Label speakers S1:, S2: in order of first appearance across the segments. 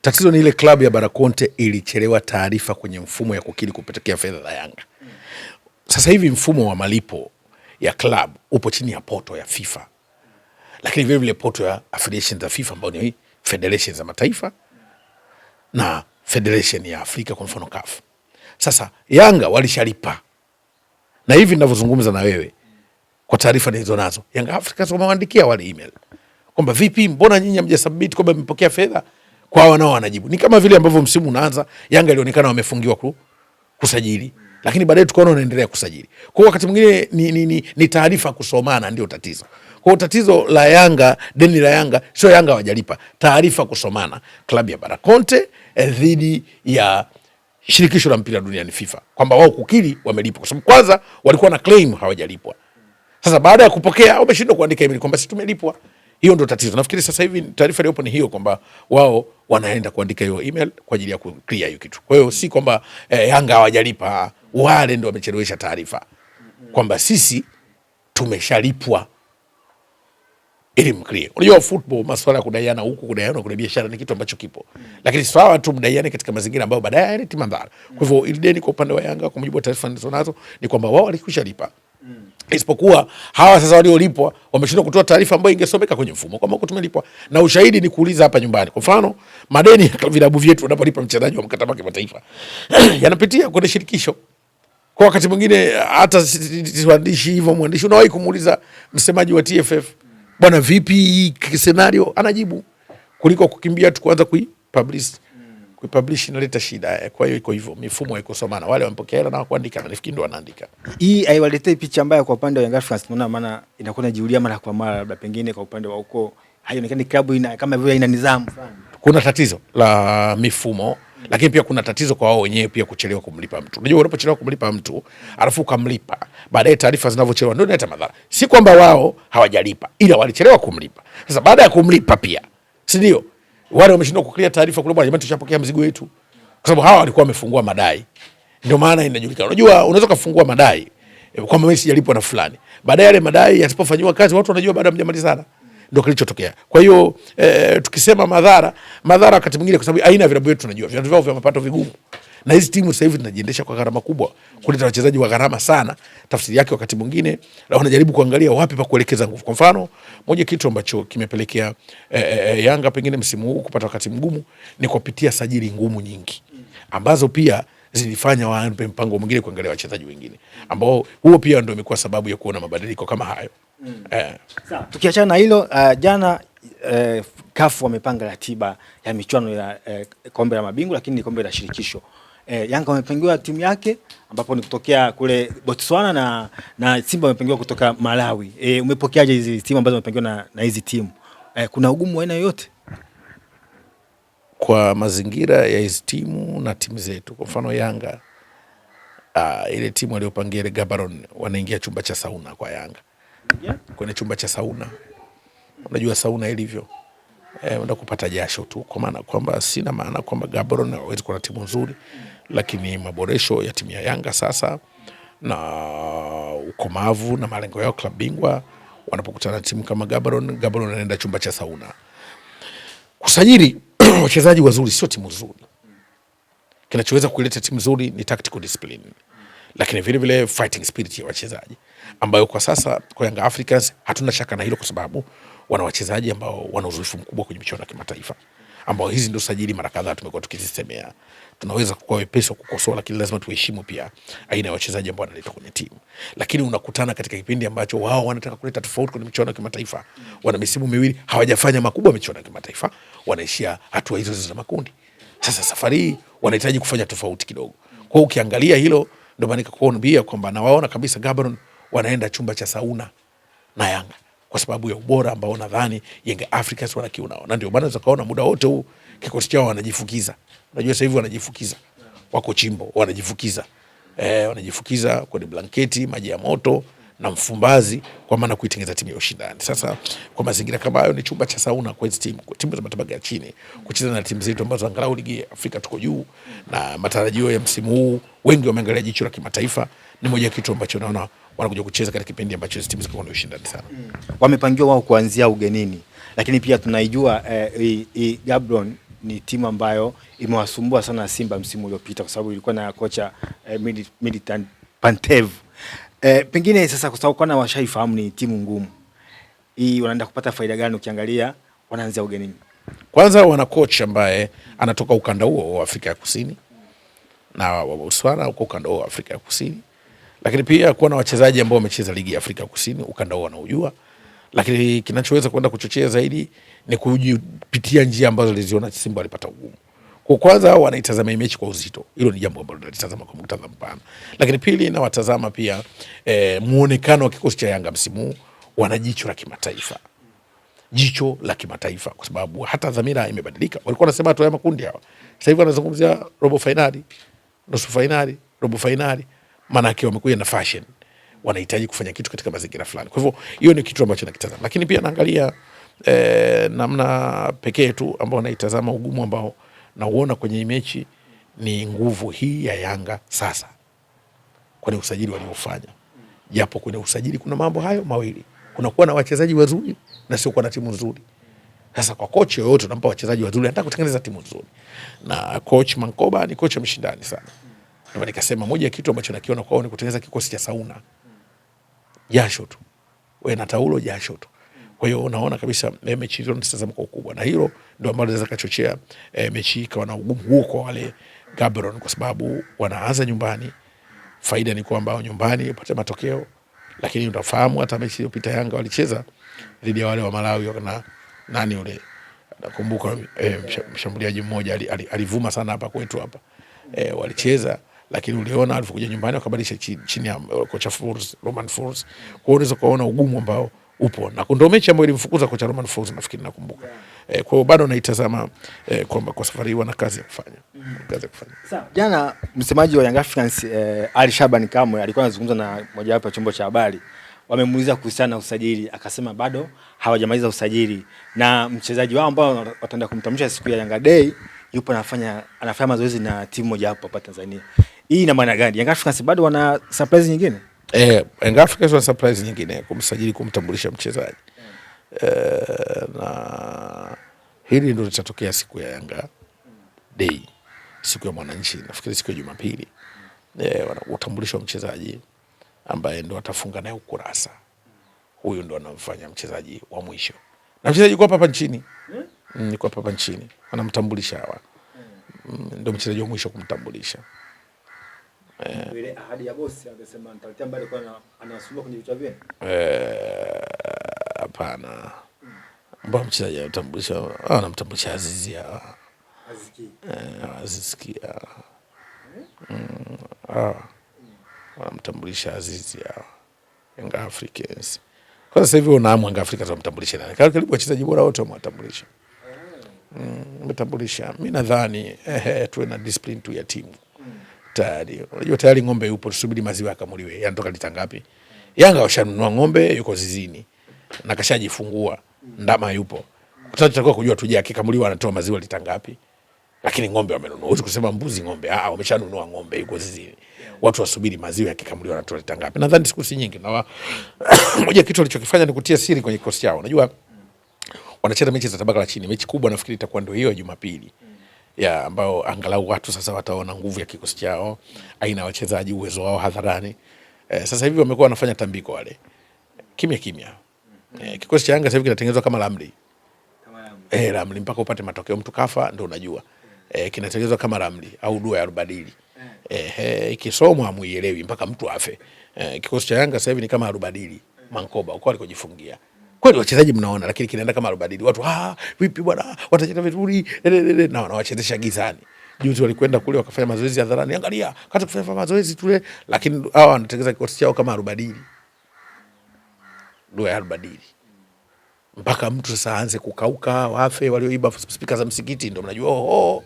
S1: Tatizo ni ile klabu ya Barakonte ilichelewa taarifa kwenye mfumo ya kukiri kupelekea fedha za Yanga. Sasa hivi mfumo wa malipo ya klabu upo chini ya poto ya FIFA, lakini vile vile poto ya affiliation za FIFA ambao ni federation za mataifa na federation ya Afrika, kwa mfano CAF. Sasa Yanga walishalipa, na hivi ninavyozungumza na wewe, kwa taarifa nilizo nazo, Yanga Africa wamewaandikia wale email kwamba vipi, mbona nyinyi hamjasubmit kwamba mmepokea fedha? Kwa hao nao wanajibu ni kama vile ambavyo msimu unaanza Yanga ilionekana wamefungiwa kusajili, lakini baadaye tukaona wanaendelea kusajili. Kwa wakati mwingine ni taarifa kusomana ndio tatizo. Kwa tatizo la Yanga, deni la Yanga sio Yanga hawajalipa, taarifa kusomana klabu ya Barakonte dhidi ya shirikisho la mpira duniani FIFA kwamba wao kukiri wamelipwa, kwa sababu kwanza walikuwa na claim hawajalipwa. Sasa baada ya kupokea wameshindwa kuandika email kwamba sisi tumelipwa. Hiyo ndio tatizo. Nafikiri sasa hivi taarifa iliyopo ni hiyo kwamba wao wanaenda kuandika hiyo email kwa ajili ya kuclear hiyo kitu. Kwa hiyo si kwamba Yanga hawajalipa, wale ndio wamechelewesha taarifa kwamba sisi tumeshalipwa ili mclear. Unajua football, masuala ya kudaiana huku, kudaiana kuna biashara ni kitu ambacho kipo. Lakini sawa tu mdaiane katika mazingira ambayo baadaye hayaleti madhara. Kwa hivyo ile deni kwa upande wa Yanga kwa mujibu wa taarifa nilizonazo ni kwamba wao walikushalipa. Isipokuwa hawa sasa waliolipwa wameshindwa kutoa taarifa ambayo ingesomeka kwenye mfumo kwamba tumelipwa, na ushahidi ni kuuliza hapa nyumbani. Kwa mfano, madeni ya vilabu vyetu wanapolipa mchezaji wa mkataba wa kimataifa yanapitia kwenye shirikisho. Kwa wakati mwingine hata waandishi hivyo, mwandishi unawahi kumuuliza msemaji wa TFF, bwana vipi hii scenario, anajibu kuliko kukimbia tu kuanza kuipublish inaleta shida. Kwa hiyo iko hivyo, mifumo iko somana, wale wamepokea hela na kuandika na nafikiri ndo wanaandika.
S2: Hii haiwaletei picha mbaya kwa upande wa Young Africans, tunaona maana inakuwa inajiulia mara kwa mara, labda pengine kwa upande wa huko haionekani klabu ina kama vile ina nidhamu sana.
S1: Kuna tatizo la mifumo, lakini pia kuna tatizo kwa wao wenyewe pia kuchelewa kumlipa mtu. Unajua unapochelewa kumlipa mtu alafu kamlipa, baadaye taarifa zinavyochelewa ndio inaleta madhara. Si kwamba wao hawajalipa, ila walichelewa kumlipa. Sasa baada ya kumlipa pia, si ndio? Wale wameshindwa kuclear taarifa kule, bwana jamani tushapokea mzigo wetu. Kwa sababu hawa walikuwa wamefungua madai. Ndio maana inajulikana. Unajua unaweza kufungua madai kwamba mimi sijalipwa na fulani. Baadaye yale madai yasipofanywa kazi watu wanajua baada ya mjamalizana. Ndio kilichotokea. Kwa hiyo tukisema madhara wakati mwingine, kwa sababu aina ya vilabu vyetu tunajua vilabu vyao vya mapato vigumu. Na hizi timu sasa hivi zinajiendesha kwa gharama kubwa, kuleta wachezaji wa gharama sana. Tafsiri yake wakati mwingine wanajaribu kuangalia wapi pa kuelekeza nguvu. Kwa mfano, moja kitu ambacho kimepelekea Yanga pengine msimu huu kupata wakati mgumu ni kupitia sajili ngumu nyingi ambazo pia zilifanya waanze mpango mwingine kuangalia wachezaji wengine, ambao huo pia ndio imekuwa sababu ya kuona mabadiliko kama hayo.
S2: Sawa, tukiachana na hilo, jana CAF wamepanga ratiba ya michuano ya kombe la mabingwa, lakini ni kombe la shirikisho. Yanga wamepangiwa timu yake ambapo ni kutokea kule Botswana na Simba wamepangiwa kutoka Malawi. Umepokeaje hizi timu ambazo wamepangiwa na hizi timu? Kuna ugumu wa aina yoyote
S1: kwa mazingira ya hizi timu na timu zetu? Kwa mfano Yanga, ile timu waliopangia ile Gaborone wanaingia chumba cha sauna kwa Yanga. Kwenye chumba cha sauna, unajua sauna ilivyo, unaenda kupata jasho tu, kwa maana kwamba sina maana kwamba Gaborone hawezi kuwa na timu nzuri, lakini maboresho ya timu ya Yanga sasa na ukomavu na malengo yao klabu bingwa, wanapokutana na timu kama Gaborone anaenda chumba cha sauna. Kusajili wachezaji wazuri sio timu nzuri. Kinachoweza kuleta timu nzuri ni tactical discipline, lakini vile vile fighting spirit ya wachezaji, ambayo kwa sasa kwa Young Africans hatuna shaka na hilo, kwa sababu wana wachezaji ambao wana uzoefu mkubwa kwenye michuano ya kimataifa, ambao hizi ndio sajili mara kadhaa tumekuwa tukizisemea. Tunaweza kuwa wepesi kukosoa, lakini lazima tuheshimu pia aina ya wachezaji ambao wanaleta kwenye timu. Lakini unakutana katika kipindi ambacho wao wanataka kuleta tofauti kwenye michuano ya kimataifa. Wana misimu miwili hawajafanya makubwa michuano ya kimataifa, wanaishia hatua hizo za makundi. Sasa safari hii wanahitaji kufanya tofauti kidogo. Kwa hiyo ukiangalia hilo, ndio maana nikakuambia kwamba nawaona kabisa Gaborone wanaenda chumba cha sauna na Yanga, kwa sababu ya ubora ambao nadhani Young Africans wanakiona. Na ndio maana zakaona muda wote huu kikosi chao wanajifukiza. Unajua sasa hivi wanajifukiza, wako chimbo wanajifukiza, wanajifukiza kwenye blanketi, maji ya moto na mfumbazi, kwa maana kuitengeneza timu ya ushindani. Sasa kwa mazingira kama hayo, ni chumba cha sauna kwa hizo timu za matabaka ya chini kucheza na timu zetu ambazo angalau ligi ya Afrika tuko juu, na matarajio ya msimu huu wengi wameangalia jicho la kimataifa. Ni moja kitu ambacho naona wanakuja kucheza katika kipindi ambacho hizo timu ziko na ushindani sana.
S2: Wamepangiwa wao kuanzia ugenini, lakini pia tunaijua Gaborone ni timu ambayo imewasumbua sana Simba msimu uliopita kwa sababu ilikuwa na kocha Militant Pantev. Pengine sasa kwa sababu kana washaifahamu ni timu ngumu, hii wanaenda kupata faida gani ukiangalia wanaanzia ugenini?
S1: Kwanza wana coach ambaye anatoka ukanda huo wa Afrika ya Kusini na wa Botswana huko ukanda huo wa Afrika ya Kusini, lakini pia kuwa na wachezaji ambao wamecheza ligi ya Afrika ya Kusini, ukanda huo wanaujua. Lakini kinachoweza kwenda kuchochea zaidi ni kujipitia njia ambazo aliziona Simba walipata ugumu. Kwa kwanza wanaitazama mechi kwa uzito. Hilo ni jambo ambalo nalitazama kwa mtazamo mpana. Lakini pili na watazama pia muonekano wa kikosi cha Yanga msimu, wana jicho la kimataifa. Jicho la kimataifa kwa sababu hata dhamira imebadilika. Walikuwa wanasema tu ya makundi hawa. Sasa hivi wanazungumzia robo finali, nusu finali, robo finali. Maana yake wamekuja na fashion. Wanahitaji kufanya kitu katika mazingira fulani. Kwa hivyo hiyo ni kitu ambacho nakitazama. Lakini pia naangalia namna pekee tu ambao naitazama ugumu ambao nauona kwenye mechi ni nguvu hii ya Yanga sasa. Kwenye usajili waliofanya. Japo kwenye usajili kuna mambo hayo mawili. Kuna kuwa na wachezaji wazuri na sio kuwa na timu nzuri. Sasa kwa coach yoyote unampa wachezaji wazuri anataka kutengeneza timu nzuri. Na coach Mankoba ni coach mshindani sana. Ndio nikasema moja ya kitu ambacho nakiona kwao ni kutengeneza kikosi cha sauna. Jasho tu. Wewe na taulo jasho tu. Kwa hiyo unaona kabisa mechi hizo nitazama kwa ukubwa, na hilo ndio ambalo linaweza kuchochea mechi ikawa na ugumu huo kwa wale Gaborone, kwa sababu wanaanza nyumbani. Faida ni kwamba nyumbani upate matokeo, lakini utafahamu hata mechi iliyopita Yanga walicheza dhidi ya wale wa Malawi na nani yule, nakumbuka mshambuliaji mmoja alivuma sana hapa kwetu hapa, walicheza lakini uliona alipokuja nyumbani wakabadilisha chini ya kocha Folz, Roman Folz. Kwa hiyo unaweza kuona ugumu ambao upo, na ndio mechi ambayo ilimfukuza kocha Roman Folz, nafikiri nakumbuka. Kwa hiyo bado naitazama kwamba kwa safari wana kazi ya kufanya. Kazi ya kufanya.
S2: Sawa. Jana msemaji wa Young Africans Ali Shaban Kamwe alikuwa anazungumza na moja wapo ya chombo cha habari. Wamemuuliza kuhusiana na usajili, akasema bado hawajamaliza usajili na mchezaji wao ambao wataenda kumtambulisha siku ya Yanga Day yupo anafanya mazoezi na timu moja hapo hapa Tanzania. Hii ina maana gani? Young Africans bado wana surprise nyingine?
S1: Young Africans wana surprise nyingine kumsajili, kumtambulisha mchezaji. Na hili ndio litatokea siku ya Yanga Day, siku ya Mwananchi, nafikiri siku ya Jumapili. Utambulisho wa mchezaji ambaye ndo atafunga naye ukurasa. Huyu ndo anamfanya mchezaji wa mwisho. Na mchezaji yuko hapa nchini. Yuko hapa nchini. Anamtambulisha hawa. Ndo mchezaji wa mwisho kumtambulisha.
S2: Ile ahadi ya bosi anasema nitaletea mbali kwa anasumbua kwenye vichwa vyenu.
S1: Hapana. Mbona mchezaji anamtambulisha Azizi hawa. Azizi wanamtambulisha Azizi hawa. Young Africans. Kwa sasa hivi unaamua Young Africans wamtambulisha nani? Karibu wachezaji bora wote wamtambulisha. Mtambulisha. Mimi nadhani tuwe na discipline tu ya timu. Tayari. Unajua tayari ng'ombe yupo, tusubiri maziwa yakamuliwe. Yanatoka lita ngapi? Yanga washanunua ng'ombe yuko zizini. Na kashajifungua. Ndama yupo. Tutakuwa kujua tuje akikamuliwa anatoa maziwa lita ngapi. Lakini ng'ombe wamenunua. Huwezi kusema mbuzi ng'ombe. Wameshanunua ng'ombe yuko zizini. Watu wasubiri maziwa yakikamuliwa anatoa lita ngapi. Nadhani siku si nyingi. Na moja kitu walichokifanya ni kutia siri kwenye kikosi chao. Unajua wanacheza mechi za tabaka la chini. Mechi kubwa nafikiri itakuwa ndio hiyo ya Jumapili. Ambao angalau watu sasa wataona nguvu ya kikosi chao, aina wachezaji, uwezo wao hadharani. Sasa hivi wamekuwa wanafanya tambiko wale. Kimya. Kikosi cha Yanga sasa hivi kinatengenezwa kama ramli. Ramli mpaka upate matokeo, mtu kafa ndio unajua. Kinatengenezwa kama ramli au dua ya rubadili. Ikisomwa hamuielewi mpaka mtu afe. Kikosi cha Yanga sasa hivi ni kama rubadili. Mankoba uko alikojifungia. Kweli wachezaji mnaona, lakini kinaenda kama rubadili. Watu vipi bwana, watacheza vizuri na wanawachezesha gizani. Juzi walikwenda kule wakafanya mazoezi hadharani. Angalia, kata kufanya mazoezi tule, lakini hawa wanatengeneza kikosi chao kama rubadili. Dua ya rubadili. Mpaka mtu sasa aanze kukauka, wafe walioiba speaker za msikiti, ndio mnajua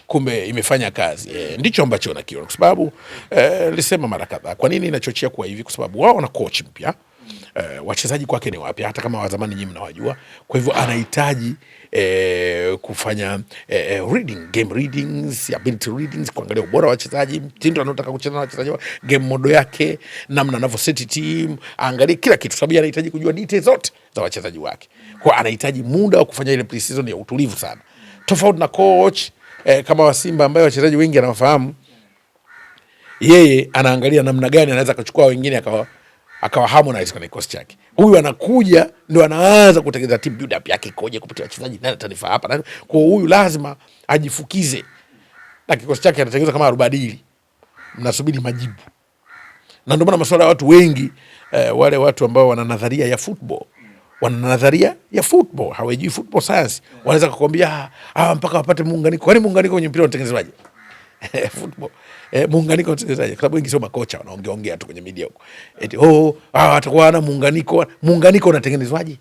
S1: kumbe imefanya kazi. Ndicho ambacho nakiona, kwa sababu nilisema mara kadhaa, kwa nini inachochea kwa hivi? Kwa sababu wao wana coach mpya. Wachezaji kwake ni wapya, hata kama wa zamani nyinyi mnawajua. Kwa hivyo anahitaji kufanya game readings, ability readings, kuangalia ubora wa wachezaji, mtindo anataka kucheza na wachezaji, game mode yake, namna anavyo set team, angalie kila kitu, sababu anahitaji kujua details zote za wachezaji wake. Kwa anahitaji muda wa kufanya ile pre-season ya utulivu sana. tofauti na coach kama wa Simba ambaye wachezaji wengi anawafahamu. Yeye anaangalia namna gani anaweza kuchukua wengine akawa harmonize kwenye kikosi chake. Huyu anakuja ndio anaanza kutengeneza team build up yake koje kupitia wachezaji, nani atanifaa hapa. Kwa huyu lazima ajifukize. Na kikosi chake anatengeneza kama rubadili. Mnasubiri majibu. Na ndio maana masuala ya watu wengi wale watu ambao wana nadharia ya football, hawajui football science, wanaweza kukwambia mpaka wapate muunganiko. Kwani muunganiko kwenye mpira unatengenezwaje? Football. Muunganiko unatengenezwaje? Kwa sababu wengi sio makocha, wanaongea tu kwenye media huko. Eti watakuwa na muunganiko. Muunganiko unatengenezwaje?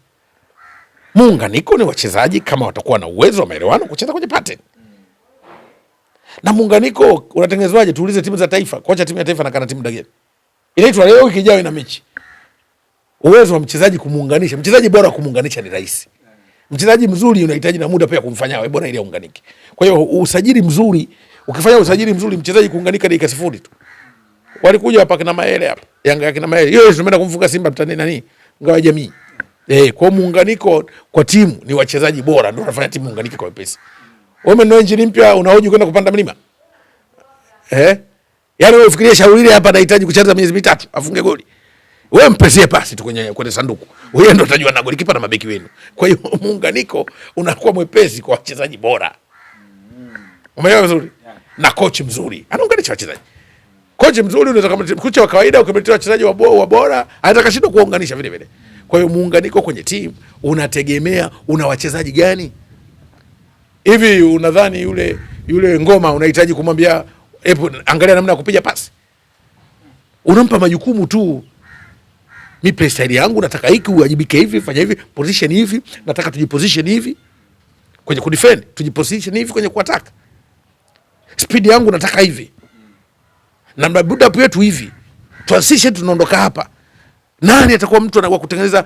S1: Muunganiko ni wachezaji kama watakuwa na uwezo wa maelewano kucheza kwenye pattern. Na muunganiko unatengenezwaje? Tuulize timu za taifa. Kocha timu ya taifa anakaa na timu gani? Inaitwa leo wiki ijayo ina mechi. Uwezo wa mchezaji kumuunganisha, mchezaji bora kumuunganisha ni rahisi. Mchezaji mzuri unahitaji na muda pia kumfanya awe bora ili aunganike. Kwa hiyo usajili mzuri, ukifanya usajili mzuri mchezaji kuunganika dakika 0 tu. Walikuja hapa kina Maele hapa. Yanga kina Maele. Yeye tumeenda kumfunga Simba mtani nani? Ngao ya jamii. Kwa muunganiko kwa timu ni wachezaji bora ndio wanafanya timu muunganike kwa wepesi. Wewe ndio engine mpya unahoji kwenda kupanda mlima. Yaani wewe ufikirie shauri ile hapa anahitaji kucheza miezi 3 afunge goli. Wewe mpesie pasi tu kwenye sanduku. Wewe ndio utajua na goli kipa na mabeki wenu. Kwa hiyo muunganiko unakuwa mwepesi kwa wachezaji bora. Umeelewa vizuri? Na coach mzuri anaunganisha wachezaji. Coach mzuri unaweza kama kocha wa kawaida ukimletea wachezaji wa bora anaweza kashinda kuunganisha vile vile. Kwa hiyo muunganiko kwenye timu unategemea una wachezaji gani? Hivi unadhani yule Ngoma unahitaji kumwambia angalia namna ya kupiga pasi? Unampa majukumu tu. Mimi play style yangu nataka hiki uwajibike hivi, fanya hivi, position hivi, nataka tujiposition hivi. Kwenye kudefend, tujiposition hivi kwenye kuattack. Speed yangu nataka hivi. Na build up yetu hivi. Transition tunaondoka hapa. Nani atakuwa mtu anakuwa kutengeneza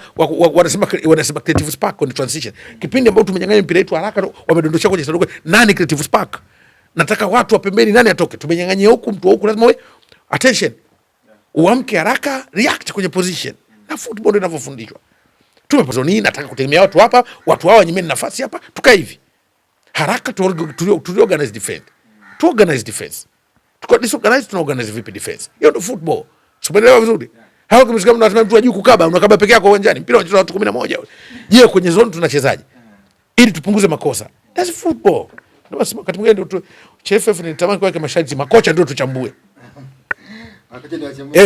S1: wanasema creative spark kwenye transition. Kipindi ambapo tumenyang'anya mpira wetu haraka wamedondosha kwenye sanduku. Nani creative spark? Nataka watu wa pembeni nani atoke? Tumenyang'anya huku mtu huku lazima wewe attention. Uamke haraka, react kwenye position. Na football ndio inavyofundishwa. Tumepozoni nataka kutegemea watu hapa, watu hawa nyimeni nafasi hapa, tukae hivi. Haraka tu organize defense. To organize defense. Tuko disorganize tuna organize vipi defense? Hiyo ndio football. Umeelewa vizuri? Hao kumsikia mnasema mtu ajui kukaba, unakaba peke yako uwanjani. Mpira unachezwa watu 11. Je, kwenye zone tunachezaje? Ili tupunguze makosa. That's football. Ndio basi wakati mwingine ndio CHF ni tamani kwa masharti makocha ndio tuchambue.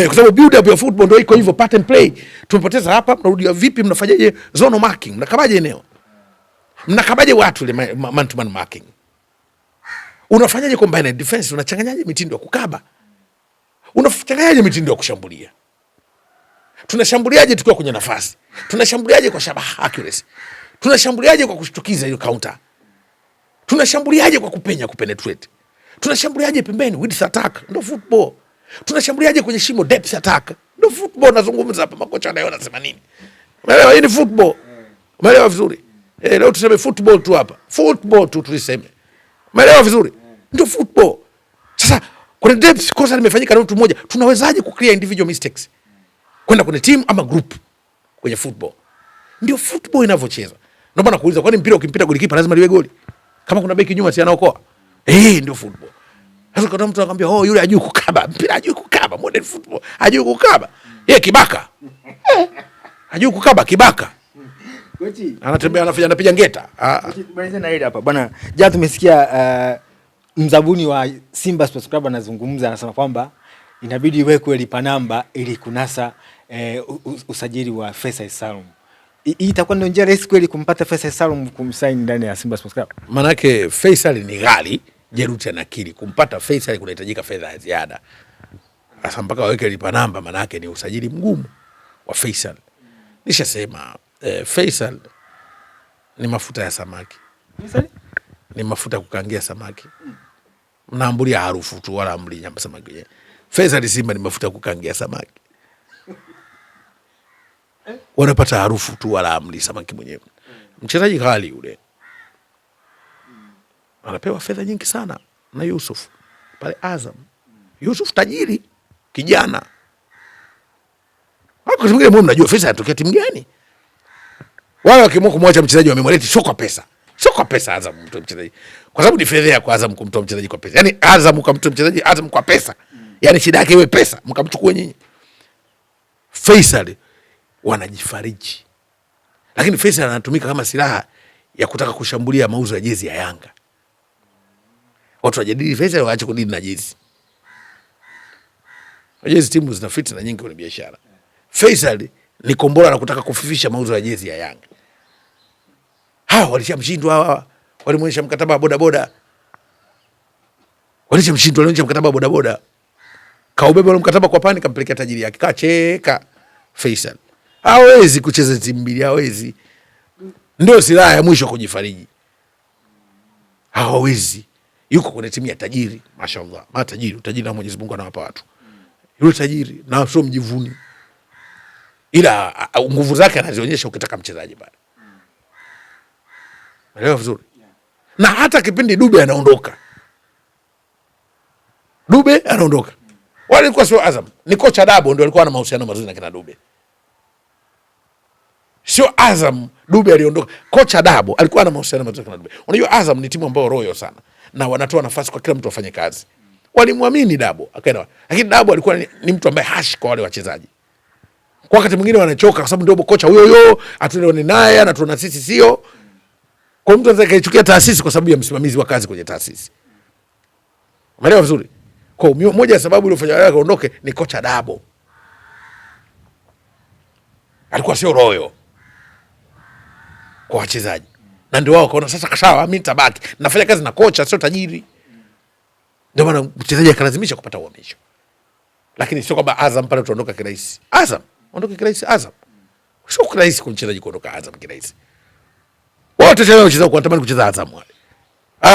S1: Kwa sababu build up ya football ndio iko hivyo, pattern play. Tumepoteza hapa, mnarudia vipi, mnafanyaje zone marking? Mnakabaje eneo? Mnakabaje watu ile man to man marking? Unafanyaje combined defense? Unachanganyaje mitindo ya kukaba? Unachanganyaje mitindo ya kushambulia? Tunashambuliaje tukiwa kwenye nafasi? Tunashambuliaje kwa shabaha accuracy? Tunashambuliaje kwa kushtukiza hiyo counter? Tunashambuliaje kwa kupenya kupenetrate? Tunashambuliaje pembeni with attack? Ndio football. Tunashambuliaje kwenye shimo depth attack? Ndio football. Nazungumza hapa makocha anaona anasema nini? Umeelewa? Hii ni football. Umeelewa vizuri? Leo tuseme football tu hapa. Football tu tuliseme. Umeelewa vizuri? Ndio football. Sasa kwenye depth kosa limefanyika na mtu mmoja. Tunawezaje ku clear individual mistakes? Kwenda kwenye team ama group kwenye football. Ndio football inavyochezwa. Ndio maana kuuliza kwani mpira ukimpita golikipa lazima liwe goli? Kama kuna beki nyuma si anaokoa? Ndio football. Sasa kuna mtu anakuambia yule hajui kukaba, mpira hajui kukaba, modern football hajui kukaba. Yeye kibaka. Hajui kukaba kibaka. Kochi anatembea anapiga ngeta.
S2: Kochi tumalize na ile hapa. Bwana, jana tumesikia mzabuni wa Simba Sports Club anazungumza, anasema kwamba inabidi iwekwe lipa namba ili kunasa usajili wa Faisal Salum. Hii itakuwa ndio njia rahisi kweli kumpata Faisal Salum kumsign ndani ya Simba Sports Club?
S1: Manake Faisal ni ghali, Jeruti anakiri kumpata Faisal kunahitajika fedha ya ziada. Sasa mpaka waweke lipa namba manake ni usajili mgumu wa Faisal. Nishasema Faisal ni mafuta ya samaki. Ni mafuta kukangia samaki. Mnaambulia harufu tu wala amli nyama samaki. Faisal Simba ni mafuta kukangia samaki. Wanapata harufu tu wala amli samaki mwenyewe. Mchezaji ghali yule. Anapewa fedha nyingi sana na Yusuf pale Azam. Yusuf tajiri kijana. Hapo mwingine mnajua Faisal anatokea timu gani? Wale wakimwona kumwacha mchezaji wamemleta sio kwa pesa. Sio kwa pesa Azam mtoe mchezaji. Kwa sababu ni fedha kwa Azam kumtoa mchezaji kwa pesa. Yaani Azam kumtoa mchezaji Azam kwa pesa. Yaani shida yake iwe pesa, mkamchukue nyinyi. Faisal wanajifariji. Lakini Faisal anatumika kama silaha ya kutaka kushambulia mauzo ya jezi ya Yanga. Watu wajadili Faisal, waache kudili na jezi. Jezi timu zina fitna nyingi kwenye biashara. Faisal ni kombora la kutaka kufifisha mauzo ya jezi ya Yanga. Hawa walishamshindwa hawa. Walimwonyesha mkataba wa bodaboda. Walishamshindwa mkataba wa bodaboda. Kaubeba ule mkataba kwa pani kampelekea tajiri yake. Kacheka Faisal. Hawezi kucheza timu mbili, hawezi. Ndio silaha ya mwisho kujifariji. Hawezi. Yuko kwenye timu ya tajiri, mashaallah. Matajiri, utajiri na Mwenyezi Mungu anawapa watu. Yule tajiri na sio mjivuni. Ila nguvu zake anazionyesha ukitaka mchezaji bado. Unaelewa vizuri? Na hata kipindi Dube anaondoka. Wale walikuwa sio Azam. Ni kocha Dabo ndio alikuwa na mahusiano mazuri na kina Dube. Sio Azam, Dube aliondoka. Kocha Dabo alikuwa na mahusiano mazuri na Dube. Unajua Azam ni timu ambayo royo sana na wanatoa nafasi kwa kila mtu afanye kazi. Walimwamini Dabo, akaenda. Lakini Dabo alikuwa ni mtu ambaye hashi kwa wale wachezaji. Kwa wakati mwingine wanachoka kwa sababu ndio kocha huyo atuone naye anatuona sisi sio. Kwa mtu anaweza kaichukia taasisi kwa sababu ya msimamizi wa kazi kwenye taasisi. Umeelewa vizuri? Kwa moja ya sababu iliyofanya yeye aondoke ni kocha Dabo. Alikuwa sio royo kwa wachezaji. Na ndio wao kaona sasa kashawa mimi nitabaki. Nafanya kazi na kocha sio tajiri. Ndio maana mchezaji akalazimisha kupata uhamisho. Lakini sio kwamba Azam pale tuondoka kirahisi. Azam, ondoka kirahisi Azam. Sio kirahisi kwa mchezaji kuondoka Azam kirahisi. Wote tena wacheza kwa tamani kucheza Azam wale.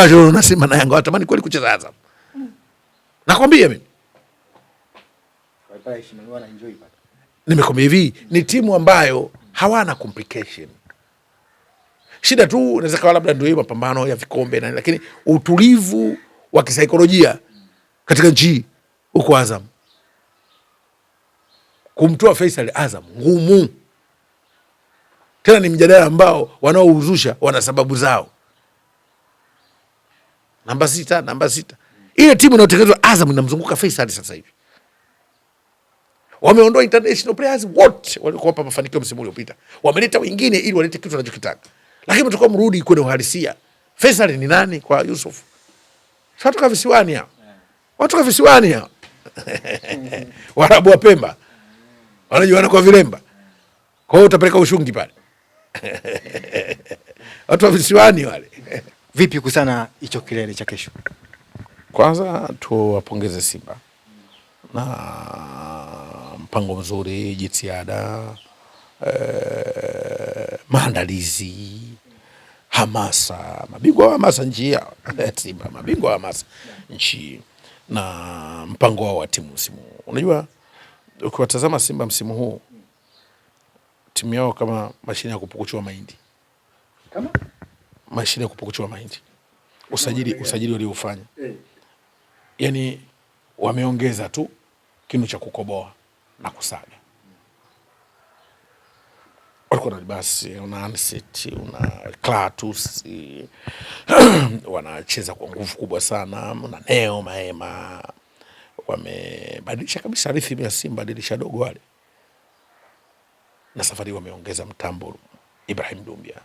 S1: Ndio na Simba na Yanga watamani kweli kucheza Azam. Nakwambia mimi. Nimekwambia hivi, ni timu ambayo hawana complication. Shida tu inaweza kuwa labda ndio hiyo mapambano ya vikombe na lakini utulivu wa kisaikolojia katika nchi huko Azam. Kumtoa Faisal Azam ngumu. Tena ni mjadala ambao wanaouzusha wana sababu zao. Namba sita. Ile timu inayotengenezwa Azam inamzunguka Faisal sasa hivi. Wameondoa international players wote walikuwa hapa mafanikio msimu uliopita. Wameleta wengine ili walete kitu wanachokitaka. Lakini mtakao mrudi kwenye uhalisia. Faisal ni nani kwa Yusuf? Watoka visiwani hao. Waarabu wa Pemba. Wanajuana kwa vilemba. Kwa hiyo utapeleka ushungi pale. Watu wa visiwani wale.
S2: Vipi kusana hicho kilele cha kesho?
S1: Kwanza tuwapongeze Simba na mpango mzuri, jitihada, maandalizi, hamasa, mabingwa wa hamasa nchi ya Simba, mabingwa wa hamasa nchi na mpango wao wa timu msimu. Unajua ukiwatazama Simba msimu huu timu yao kama mashine ya kupukuchua mahindi. Kama mashine ya kupukuchua mahindi. Usajili waliofanya. Yaani wameongeza tu kinu cha kukoboa na kusaga. Walikuwa na basi, una Anset, una Klatus, wanacheza kwa nguvu kubwa sana, na Neo Maema. Wamebadilisha kabisa rhythm ya Simba, dirisha dogo wale. Na safari wameongeza mtambo Ibrahim Dumbia.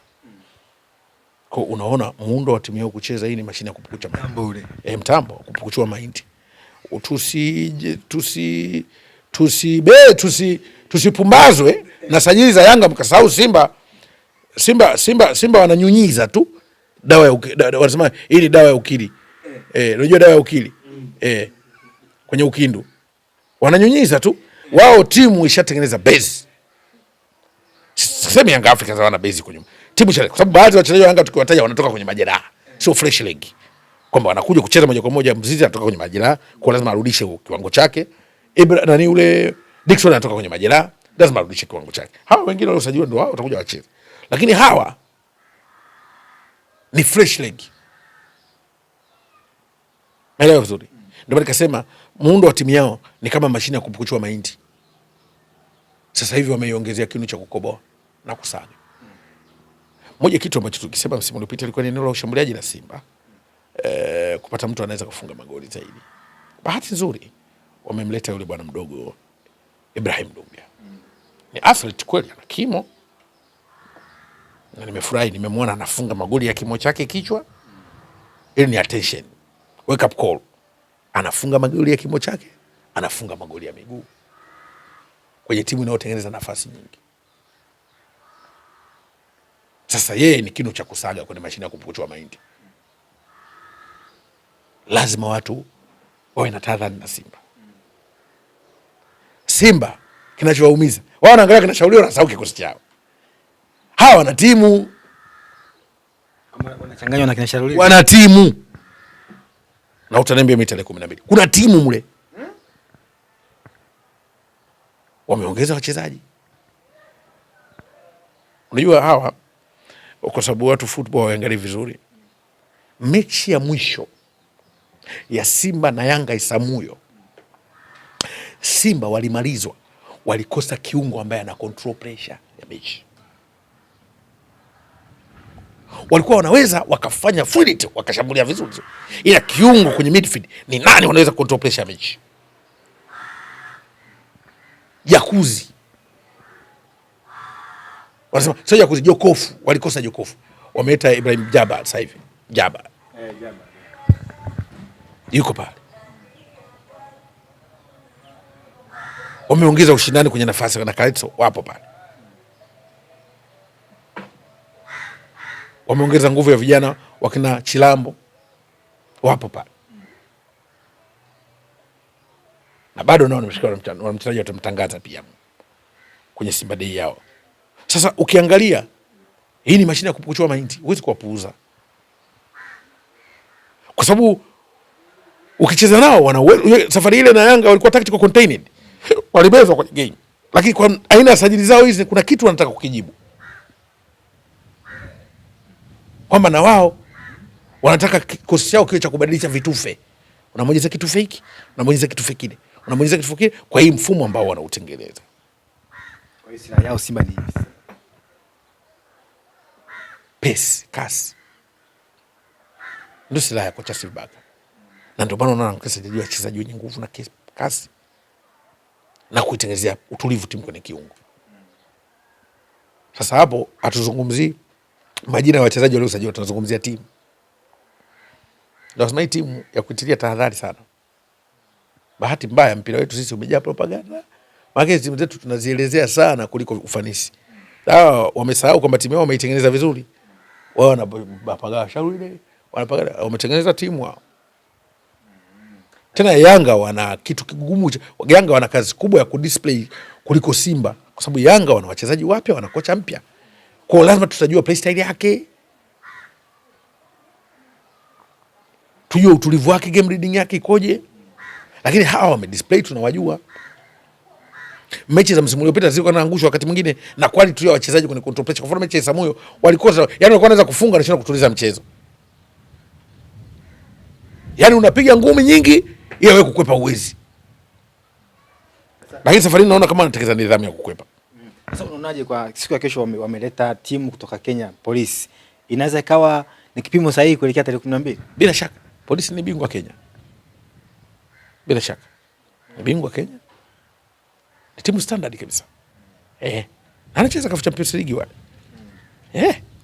S1: Kwa unaona muundo wa timu yao kucheza hii ni mashine ya kupukucha mtambo ule. Mtambo kupukuchua mahindi. Tusipumbazwe na sajili za Yanga mkasahau Simba wananyunyiza tu dawa ya wanasema hii ni dawa ya ukili. Unajua dawa ya ukili? Kwenye ukindu. Wananyunyiza tu. Wao timu ishatengeneza base. Sema Yanga Afrika hawana base kwenye timu kwa sababu baadhi ya wachezaji wa Yanga tukiwataja wanatoka kwenye majeraha. Sio fresh league. Kwamba wanakuja kucheza moja kwa moja, Mzizi anatoka kwenye majeraha, kwa lazima arudishe kiwango chake. Nani ule Dickson anatoka kwenye majeraha, lazima arudishe kiwango chake. Hawa wengine waliosajiliwa ndio wao watakuja wacheze. Lakini hawa ni fresh league. Maelewa vizuri. Ndio maana nikasema muundo wa timu yao ni kama mashine ya kupukuchua mahindi. Sasa hivi wameiongezea kinu cha kukoboa na kusaga. moja kitu ambacho tukisema msimu uliopita ilikuwa ni eneo la ushambuliaji la Simba. Kupata mtu anaweza kufunga magoli zaidi. Bahati nzuri wamemleta yule bwana mdogo Ibrahim Dumbia. Ni athlete kweli, ana kimo. Na nimefurahi nimemwona anafunga magoli ya kimo chake kichwa. Ile ni attention. Wake up call. Anafunga magoli ya kimo chake, anafunga magoli ya miguu. Kwenye timu inayotengeneza nafasi nyingi. Sasa yeye ni kinu cha kusaga kwenye mashine ya kupukuchua mahindi. Lazima watu wawe na tahadhari na Simba. Simba kinachowaumiza, wao wanaangalia kinashauriwa na sauki kikosi chao. Hawa wana timu.
S2: Wanachanganywa na kinashauriwa.
S1: Wana timu. Na utaniambia mimi tarehe 12. Kuna timu mle. Wameongeza wachezaji. Unajua hawa, kwa sababu watu football waangalie vizuri. Mechi ya mwisho ya Simba na Yanga Isamuyo, Simba walimalizwa, walikosa kiungo ambaye ana control pressure ya mechi. Walikuwa wanaweza wakafanya fluidity, wakashambulia vizuri, ila kiungo kwenye midfield ni nani wanaweza control pressure ya mechi? Jakuzi. Wanasema sio Jakuzi, Jokofu. Walikosa Jokofu, wameleta Ibrahim Jaba sasa hivi. Jaba yuko pale. Wameongeza ushindani kwenye nafasi na Kalitso wapo pale. Wameongeza nguvu ya vijana wakina Chilambo wapo pale. Na bado nao wanamchezaji watamtangaza pia kwenye Simba Day yao. Sasa ukiangalia hii ni mashine ya kupukuchua mahindi, huwezi kuwapuuza. Kwa sababu ukicheza nao safari ile na Yanga walikuwa tactical contained. Walibezwa kwenye game. Lakini kwa aina ya sajili zao hizi kuna kitu wanataka kukijibu. Kwamba na wao wanataka kikosi chao kiwe cha kubadilisha vitufe. Unamonyeza kitufe hiki, unamonyeza kitufe kile. Unamonyeza kitufe kile kwa hii mfumo ambao wanautengeneza.
S2: Kwa hiyo silaha yao Simba ni
S1: pace, kasi. Ndio silaha ya kocha Steve Barker. Na ndio maana unaona mchezaji wachezaji wenye nguvu na kasi na kuitengenezea utulivu timu kwenye kiungo. Sasa hapo hatuzungumzii majina ya wachezaji waliosajiliwa, tunazungumzia timu. Lazima hii timu ya kuitilia tahadhari sana. Bahati mbaya mpira wetu sisi umejaa propaganda. Maana timu zetu tunazielezea sana kuliko ufanisi. Hao wamesahau kwamba timu yao wameitengeneza vizuri. Wao wanapagawa shauri ile, wanapagawa, wametengeneza timu wao. Tena Yanga wana kitu kigumu. Yanga wana kazi kubwa ya kudisplay kuliko Simba, kwa sababu Yanga wana wachezaji wapya, wana kocha mpya. Kwa hiyo lazima tutajua play style yake, tujue utulivu wake, game reading yake ikoje. Lakini hawa wamedisplay, tunawajua. Mechi za msimu uliopita zilikuwa zinaangushwa wakati mwingine na quality ya wachezaji kwenye control pressure. Kwa mfano mechi ya Samuyo walikosa, yani walikuwa wanaweza kufunga na shida kutuliza mchezo. Yani unapiga ngumi nyingi ili wewe kukwepa uwezi. Lakini safari naona kama anatekeleza nidhamu ya kukwepa.
S2: Sasa unaonaje kwa siku ya kesho wameleta timu kutoka Kenya, Polisi? Inaweza ikawa ni kipimo sahihi kuelekea tarehe 12?
S1: Bila shaka. Polisi ni bingwa Kenya. Bila shaka. Ni bingwa Kenya. Ni timu standard kabisa. Anacheza CAF Champions League wale.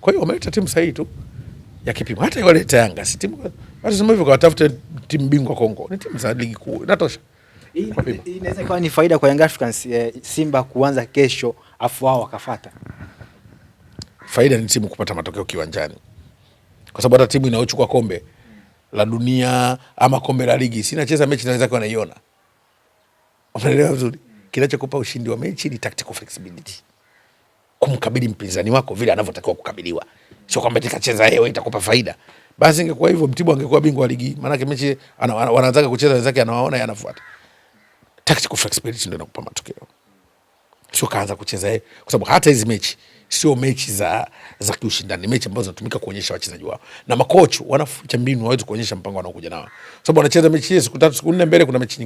S1: Kwa hiyo wameleta timu sahihi tu ya kipimo. Hata waleta Yanga si timu. Hata sema hivyo kwa watafuta timu bingwa Kongo. Ni timu za ligi kuu. Inatosha.
S2: Inaweza kuwa ni faida kwa Young Africans Simba kuanza kesho afu wao wakafuata.
S1: Faida ni timu kupata matokeo kiwanjani. Kwa sababu hata timu inayochukua kombe la dunia ama kombe la ligi sinacheza mechi naweza kuwa naiona. Unaelewa vizuri? Kinachokupa ushindi wa mechi ni tactical flexibility. Kumkabili mpinzani wako vile anavyotakiwa kukabiliwa. Sio kwamba tikacheza yeye itakupa faida. Basi ingekuwa hivyo Mtibwa angekuwa bingwa wa ligi. Maana mechi wanataka kucheza wenzake anawaona yanafuata. Tactical flexibility ndio inakupa matokeo. Sio kaanza kucheza yeye, kwa sababu hata hizi mechi sio mechi za kiushindani, mechi ambazo zinatumika kuonyesha wachezaji wao. Na makocha wanafuata mbinu waweze kuonyesha mpango wanaokuja nao. Sababu wanacheza mechi hizi siku 3 siku 4 mbele kuna mechi nyingi.